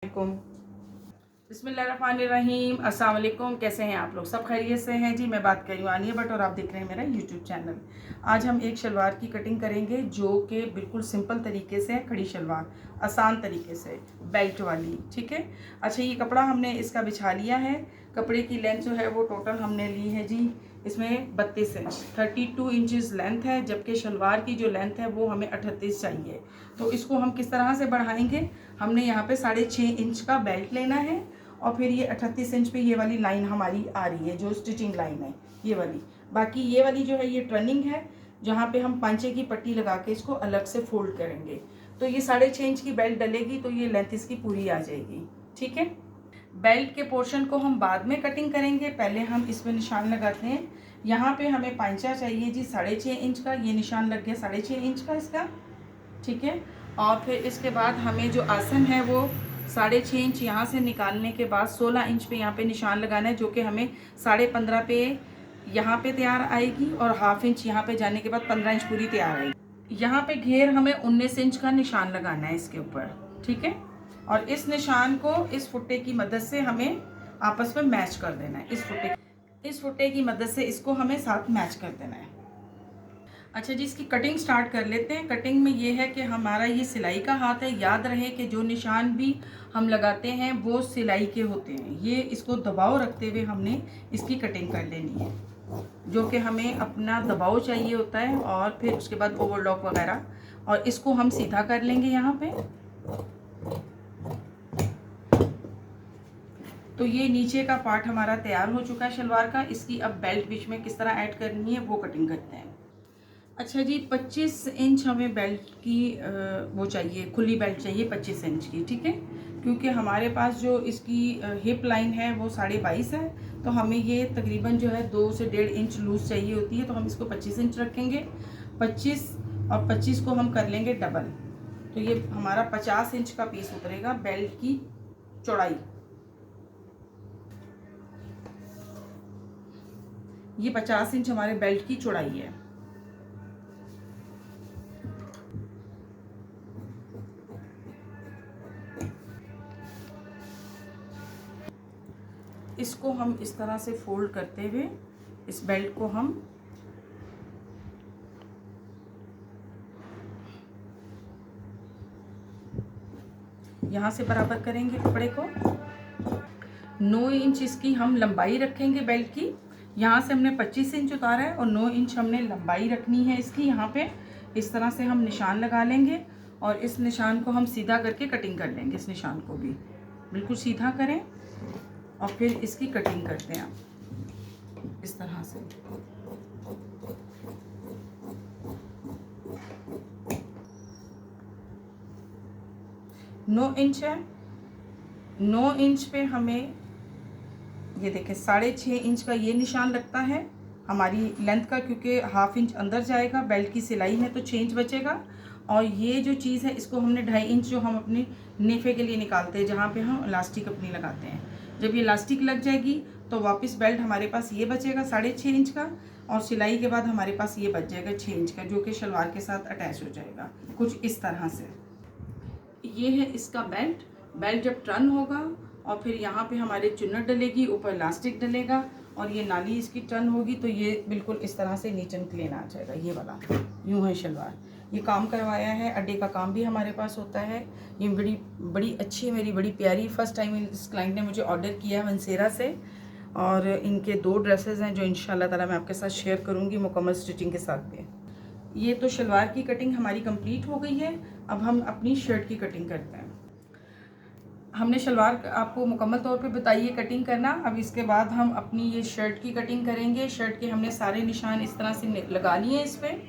बिस्मिल्लाहिर्रहमानिर्रहीम। अस्सलाम वालेकुम। कैसे हैं आप लोग? सब खैरियत से हैं जी। मैं बात कर रही हूँ आनिया भट्ट और आप देख रहे हैं मेरा यूट्यूब चैनल। आज हम एक शलवार की कटिंग करेंगे जो कि बिल्कुल सिंपल तरीके से है, खड़ी शलवार, आसान तरीके से, बेल्ट वाली। ठीक है। अच्छा, ये कपड़ा हमने इसका बिछा लिया है। कपड़े की लेंथ जो है वो टोटल हमने ली है जी, इसमें 32 इंच, 32 इंचज़ लेंथ है, जबकि शलवार की जो लेंथ है वो हमें 38 चाहिए। तो इसको हम किस तरह से बढ़ाएंगे? हमने यहाँ पे 6.5 इंच का बेल्ट लेना है और फिर ये 38 इंच पे ये वाली लाइन हमारी आ रही है जो स्टिचिंग लाइन है, ये वाली। बाकी ये वाली जो है ये टर्निंग है, जहाँ पे हम पांचे की पट्टी लगा के इसको अलग से फोल्ड करेंगे। तो ये 6.5 इंच की बेल्ट डलेगी तो ये लेंथ इसकी पूरी आ जाएगी। ठीक है। बेल्ट के पोर्शन को हम बाद में कटिंग करेंगे, पहले हम इसमें निशान लगाते हैं। यहाँ पे हमें पांचा चाहिए जी 6.5 इंच का, ये निशान लग गया 6.5 इंच का इसका। ठीक है। और फिर इसके बाद हमें जो आसन है वो 6.5 इंच यहाँ से निकालने के बाद 16 इंच पे यहाँ पे निशान लगाना है, जो कि हमें 15.5 पे यहाँ पे तैयार आएगी और हाफ इंच यहाँ पे जाने के बाद 15 इंच पूरी तैयार आएगी। यहाँ पे घेर हमें 19 इंच का निशान लगाना है इसके ऊपर। ठीक है। और इस निशान को इस फुट्टे की मदद से हमें आपस में मैच कर देना है। इस फुट्टे की मदद से इसको हमें साथ मैच कर देना है। अच्छा जी, इसकी कटिंग स्टार्ट कर लेते हैं। कटिंग में ये है कि हमारा ये सिलाई का हाथ है। याद रहे कि जो निशान भी हम लगाते हैं वो सिलाई के होते हैं। ये इसको दबाव रखते हुए हमने इसकी कटिंग कर लेनी है, जो कि हमें अपना दबाव चाहिए होता है। और फिर उसके बाद ओवरलॉक वगैरह, और इसको हम सीधा कर लेंगे यहाँ पे। तो ये नीचे का पार्ट हमारा तैयार हो चुका है शलवार का। इसकी अब बेल्ट बीच में किस तरह ऐड करनी है वो कटिंग करते हैं। अच्छा जी, 25 इंच हमें बेल्ट की वो चाहिए, खुली बेल्ट चाहिए 25 इंच की। ठीक है। क्योंकि हमारे पास जो इसकी हिप लाइन है वो 22.5 है, तो हमें ये तकरीबन जो है 2 से 1.5 इंच लूज़ चाहिए होती है। तो हम इसको 25 इंच रखेंगे। 25 और 25 को हम कर लेंगे डबल, तो ये हमारा 50 इंच का पीस उतरेगा बेल्ट की चौड़ाई। ये 50 इंच हमारे बेल्ट की चौड़ाई है। इसको हम इस तरह से फोल्ड करते हुए इस बेल्ट को हम यहाँ से बराबर करेंगे कपड़े को। 9 इंच इसकी हम लंबाई रखेंगे बेल्ट की। यहाँ से हमने 25 इंच उतारा है और 9 इंच हमने लंबाई रखनी है इसकी। यहाँ पे इस तरह से हम निशान लगा लेंगे और इस निशान को हम सीधा करके कटिंग कर लेंगे। इस निशान को भी बिल्कुल सीधा करें और फिर इसकी कटिंग करते हैं आप इस तरह से। नौ इंच है, 9 इंच पे हमें ये देखें 6.5 इंच का ये निशान लगता है हमारी लेंथ का, क्योंकि हाफ इंच अंदर जाएगा बेल्ट की सिलाई में तो 6 इंच बचेगा। और ये जो चीज़ है इसको हमने 2.5 इंच जो हम अपने नेफे के लिए निकालते हैं, जहाँ पे हम इलास्टिक अपनी लगाते हैं, जब ये इलास्टिक लग जाएगी तो वापस बेल्ट हमारे पास ये बचेगा 6.5 इंच का, और सिलाई के बाद हमारे पास ये बच जाएगा 6 इंच का, जो कि शलवार के साथ अटैच हो जाएगा कुछ इस तरह से। ये है इसका बेल्ट। बेल्ट जब टर्न होगा और फिर यहाँ पे हमारे चुन्नट डलेगी, ऊपर इलास्टिक डलेगा और ये नाली इसकी टर्न होगी, तो ये बिल्कुल इस तरह से नीचे क्लीन आ जाएगा। ये वाला यूँ है शलवार। ये काम करवाया है, अड्डे का काम भी हमारे पास होता है। ये बड़ी अच्छी, मेरी बड़ी प्यारी, फर्स्ट टाइम इस क्लाइंट ने मुझे ऑर्डर किया है वंसेरा से। और इनके 2 ड्रेसेस हैं जो इंशाल्लाह ताला मैं आपके साथ शेयर करूँगी मुकम्मल स्टिचिंग के साथ में। ये तो शलवार की कटिंग हमारी कंप्लीट हो गई है। अब हम अपनी शर्ट की कटिंग करते हैं। हमने शलवार आपको मुकम्मल तौर पे बताइए कटिंग करना। अब इसके बाद हम अपनी ये शर्ट की कटिंग करेंगे। शर्ट के हमने सारे निशान इस तरह से लगा लिए इस पर,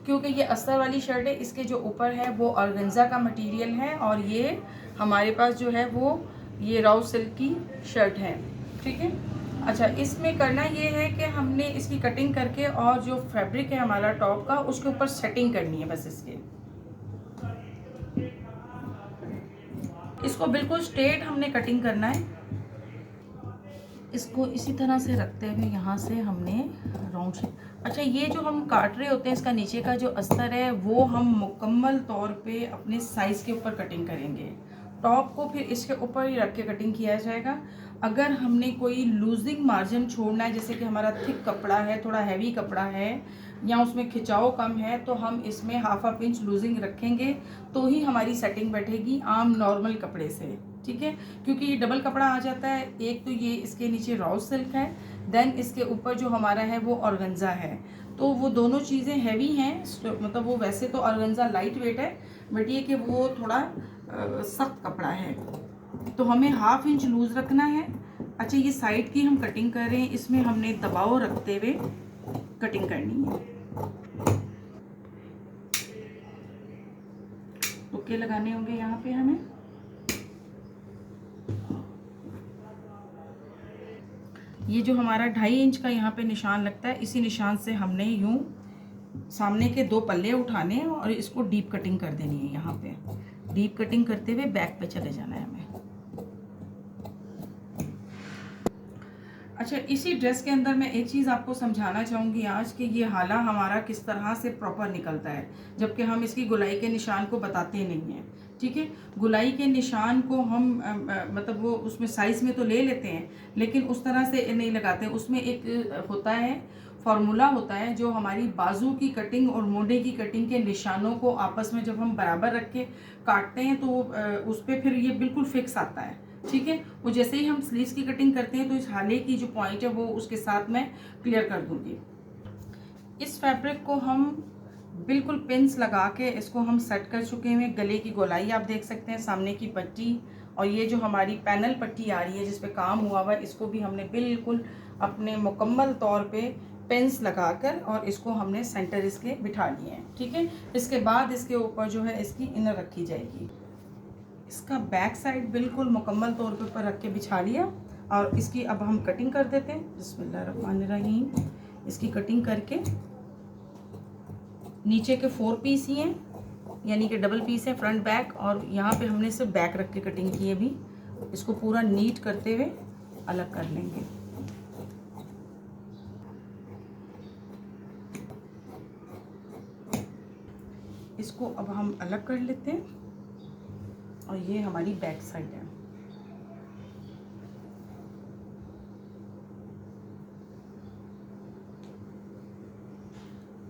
क्योंकि ये अस्तर वाली शर्ट है। इसके जो ऊपर है वो ऑर्गेन्जा का मटेरियल है और ये हमारे पास जो है वो ये राउ सिल्क की शर्ट है। ठीक है। अच्छा, इसमें करना ये है कि हमने इसकी कटिंग करके और जो फैब्रिक है हमारा टॉप का उसके ऊपर सेटिंग करनी है बस। इसको बिल्कुल स्ट्रेट हमने कटिंग करना है। इसको इसी तरह से रखते हुए यहाँ से हमने राउंड शेप। अच्छा, ये जो हम काट रहे होते हैं इसका नीचे का जो अस्तर है वो हम मुकम्मल तौर पे अपने साइज़ के ऊपर कटिंग करेंगे। टॉप को फिर इसके ऊपर ही रख के कटिंग किया जाएगा। अगर हमने कोई लूजिंग मार्जिन छोड़ना है, जैसे कि हमारा थिक कपड़ा है, थोड़ा हैवी कपड़ा है या उसमें खिंचाव कम है, तो हम इसमें हाफ इंच लूजिंग रखेंगे तो ही हमारी सेटिंग बैठेगी आम नॉर्मल कपड़े से, ठीक है। क्योंकि ये डबल कपड़ा आ जाता है, एक तो ये इसके नीचे रॉ सिल्क है, देन इसके ऊपर जो हमारा है वो ऑर्गेन्जा है, तो वो दोनों चीज़ें हैवी हैं। मतलब वो वैसे तो ऑर्गेन्जा लाइट वेट है, बट ये कि वो थोड़ा सख्त कपड़ा है, तो हमें हाफ इंच लूज़ रखना है। अच्छा, ये साइड की हम कटिंग कर रहे हैं, इसमें हमने दबाव रखते हुए कटिंग करनी है। तुक्के लगाने होंगे यहाँ पे हमें। ये जो हमारा 2.5 इंच का यहाँ पे निशान लगता है, इसी निशान से हमने यूँ सामने के 2 पल्ले उठाने हैं और इसको डीप कटिंग कर देनी है। यहाँ पे डीप कटिंग करते हुए बैक पे चले जाना है हमें। अच्छा, इसी ड्रेस के अंदर मैं एक चीज़ आपको समझाना चाहूँगी आज, कि ये हाला हमारा किस तरह से प्रॉपर निकलता है, जबकि हम इसकी गुलाई के निशान को बताते नहीं हैं, ठीक है। गुलाई के निशान को हम मतलब वो उसमें साइज़ में तो ले लेते हैं, लेकिन उस तरह से नहीं लगाते। उसमें एक होता है, फार्मूला होता है, जो हमारी बाजू की कटिंग और मोढे की कटिंग के निशानों को आपस में जब हम बराबर रख के काटते हैं तो उस पर फिर ये बिल्कुल फिक्स आता है, ठीक है। वो जैसे ही हम स्लीव्स की कटिंग करते हैं तो इस हाले की जो पॉइंट है वो उसके साथ मैं क्लियर कर दूंगी। इस फैब्रिक को हम बिल्कुल पिंस लगा के इसको हम सेट कर चुके हैं। गले की गोलाई आप देख सकते हैं, सामने की पट्टी, और ये जो हमारी पैनल पट्टी आ रही है जिस पे काम हुआ हुआ है, इसको भी हमने बिल्कुल अपने मुकम्मल तौर पे पेंस लगाकर और इसको हमने सेंटर इसके बिठा लिए हैं, ठीक है। इसके बाद इसके ऊपर जो है इसकी इनर रखी जाएगी। इसका बैक साइड बिल्कुल मुकम्मल तौर पे ऊपर रख के बिछा लिया और इसकी अब हम कटिंग कर देते हैं। बिस्मिल्लाहिर्रहमानिर्रहीम। इसकी कटिंग करके नीचे के 4 पीस ही हैं, यानी कि डबल पीस है फ्रंट बैक, और यहाँ पे हमने सिर्फ बैक रख के कटिंग की है। भी इसको पूरा नीट करते हुए अलग कर लेंगे। इसको अब हम अलग कर लेते हैं और ये हमारी बैक साइड है।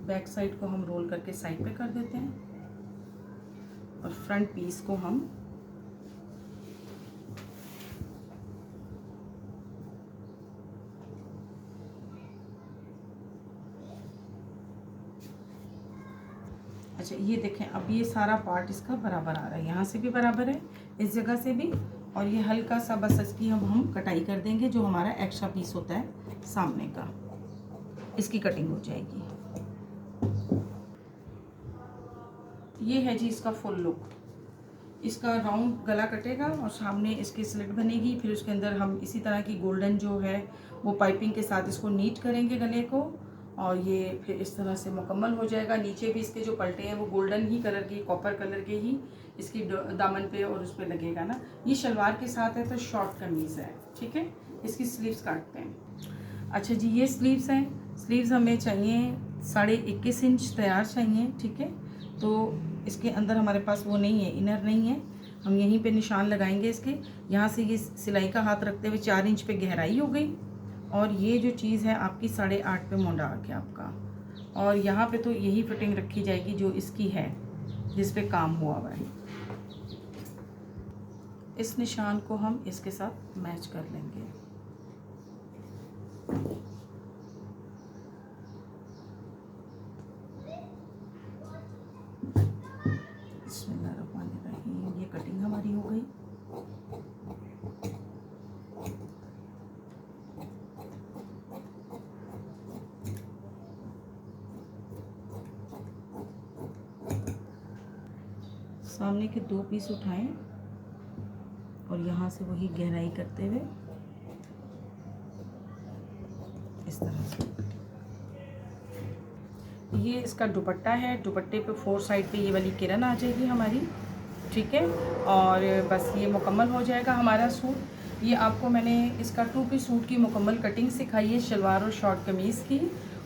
बैक साइड को हम रोल करके साइड पे कर देते हैं और फ्रंट पीस को हम अच्छा, ये देखें, अब ये सारा पार्ट इसका बराबर आ रहा है, यहाँ से भी बराबर है, इस जगह से भी, और ये हल्का सा बस इसकी हम कटाई कर देंगे। जो हमारा एक्स्ट्रा पीस होता है सामने का, इसकी कटिंग हो जाएगी। ये है जी इसका फुल लुक। इसका राउंड गला कटेगा और सामने इसकी स्लिट बनेगी। फिर उसके अंदर हम इसी तरह की गोल्डन जो है वो पाइपिंग के साथ इसको नीट करेंगे गले को, और ये फिर इस तरह से मुकम्मल हो जाएगा। नीचे भी इसके जो पलटे हैं वो गोल्डन ही कलर की, कॉपर कलर के ही इसकी दामन पे और उस पर लगेगा ना। ये शलवार के साथ है तो शॉर्ट कमीज़ है, ठीक है। इसकी स्लीव्स काटते हैं। अच्छा जी, ये स्लीव्स हैं। स्लीव्स हमें चाहिए 21.5 इंच तैयार चाहिए, ठीक है। तो इसके अंदर हमारे पास वो नहीं है, इनर नहीं है। हम यहीं पे निशान लगाएंगे इसके। यहाँ से ये सिलाई का हाथ रखते हुए 4 इंच पे गहराई हो गई, और ये जो चीज़ है आपकी 8.5 पे मोंडा आ गया आपका, और यहाँ पे तो यही फिटिंग रखी जाएगी जो इसकी है, जिस पे काम हुआ हुआ है। इस निशान को हम इसके साथ मैच कर लेंगे। बिस्मिल्लाहिर्रहमानिर्रहीम। ये कटिंग हमारी हो गई। सामने के 2 पीस उठाएं और यहाँ से वही गहराई करते हुए इस तरह से। ये इसका दुपट्टा है। दुपट्टे पे 4 साइड पे ये वाली किरण आ जाएगी हमारी, ठीक है। और बस ये मुकम्मल हो जाएगा हमारा सूट। ये आपको मैंने इसका 2 पीस सूट की मुकम्मल कटिंग सिखाई है, शलवार और शॉर्ट कमीज़ की,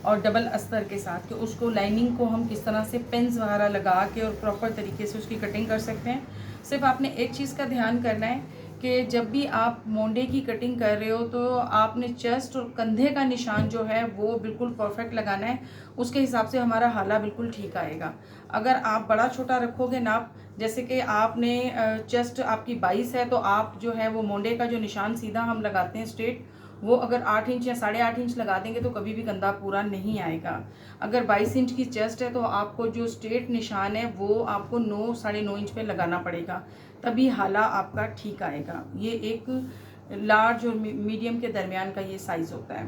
और डबल अस्तर के साथ, कि उसको लाइनिंग को हम किस तरह से पेंस वगैरह लगा के और प्रॉपर तरीके से उसकी कटिंग कर सकते हैं। सिर्फ आपने एक चीज़ का ध्यान करना है कि जब भी आप मोंडे की कटिंग कर रहे हो तो आपने चेस्ट और कंधे का निशान जो है वो बिल्कुल परफेक्ट लगाना है। उसके हिसाब से हमारा हाला बिल्कुल ठीक आएगा। अगर आप बड़ा छोटा रखोगे नाप, जैसे कि आपने चेस्ट आपकी 22 है तो आप जो है वो मोंडे का जो निशान सीधा हम लगाते हैं स्ट्रेट, वो अगर 8 इंच या 8.5 इंच लगा देंगे तो कभी भी कंधा पूरा नहीं आएगा। अगर 22 इंच की चेस्ट है तो आपको जो स्ट्रेट निशान है वो आपको 9 9.5 इंच पे लगाना पड़ेगा, तभी हाला आपका ठीक आएगा। ये एक लार्ज और मीडियम के दरमियान का ये साइज़ होता है।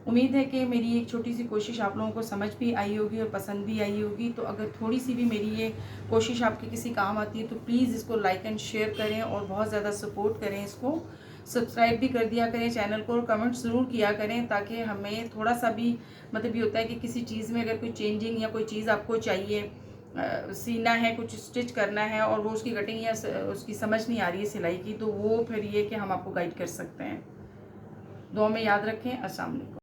उम्मीद है कि मेरी एक छोटी सी कोशिश आप लोगों को समझ भी आई होगी और पसंद भी आई होगी। तो अगर थोड़ी सी भी मेरी ये कोशिश आपके किसी काम आती है तो प्लीज़ इसको लाइक एंड शेयर करें और बहुत ज़्यादा सपोर्ट करें। इसको सब्सक्राइब भी कर दिया करें चैनल को, और कमेंट ज़रूर किया करें ताकि हमें थोड़ा सा भी मतलब ये होता है कि किसी चीज़ में अगर कोई चेंजिंग या कोई चीज़ आपको चाहिए, सीना है, कुछ स्टिच करना है और वो उसकी कटिंग या उसकी समझ नहीं आ रही है सिलाई की, तो वो फिर ये कि हम आपको गाइड कर सकते हैं। दुआ में याद रखें। अस्सलाम वालेकुम।